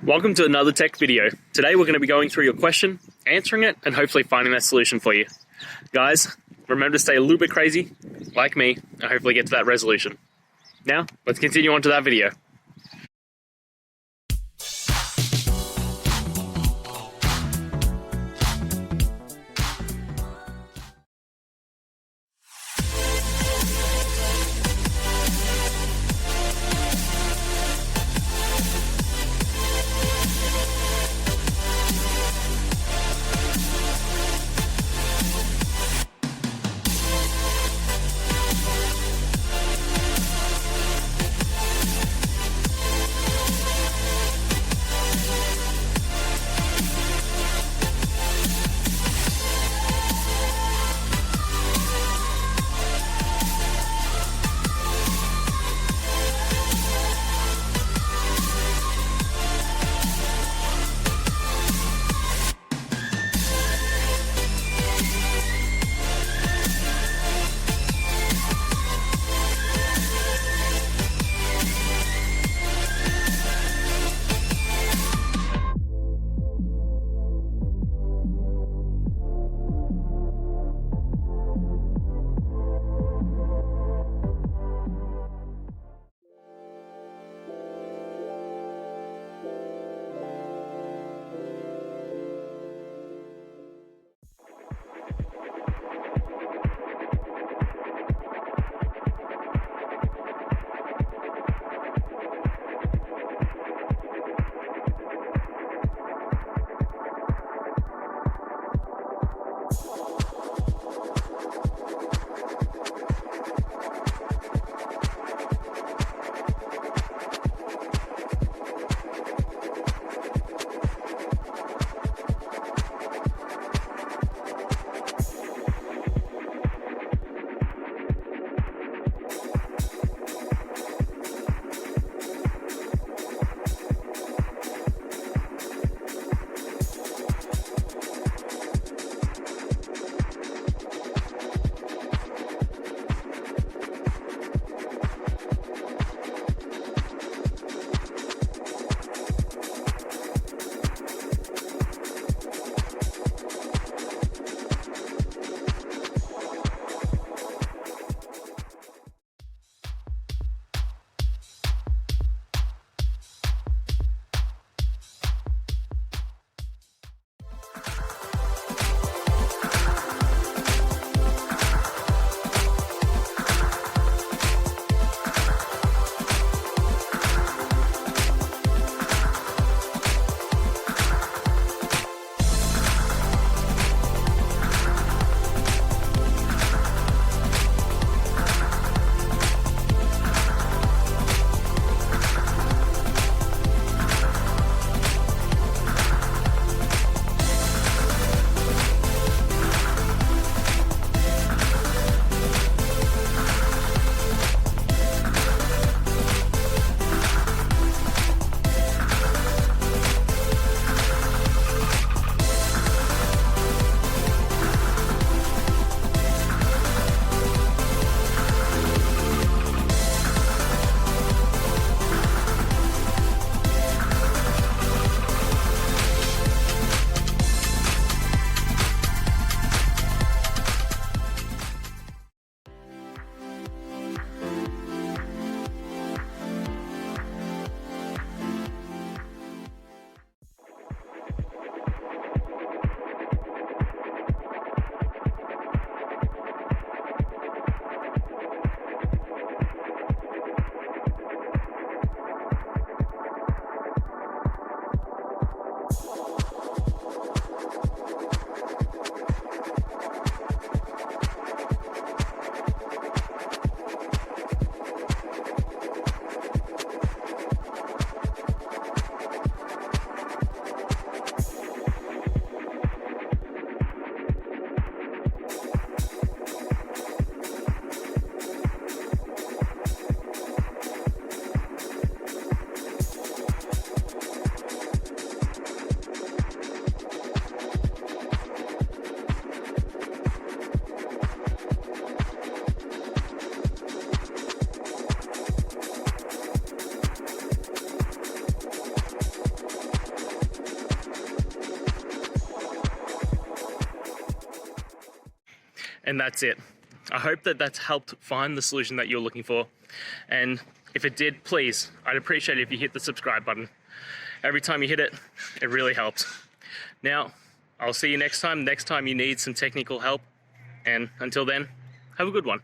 Welcome to another tech video. Today we're going to be going through your question, answering it, and hopefully finding that solution for you. Guys, remember to stay a little bit crazy, like me, and hopefully get to that resolution. Now, let's continue on to that video. And that's it. I hope that that's helped find the solution that you're looking for. And if it did, please, I'd appreciate it if you hit the subscribe button. Every time you hit it, it really helps. Now, I'll see you next time you need some technical help. And until then, have a good one.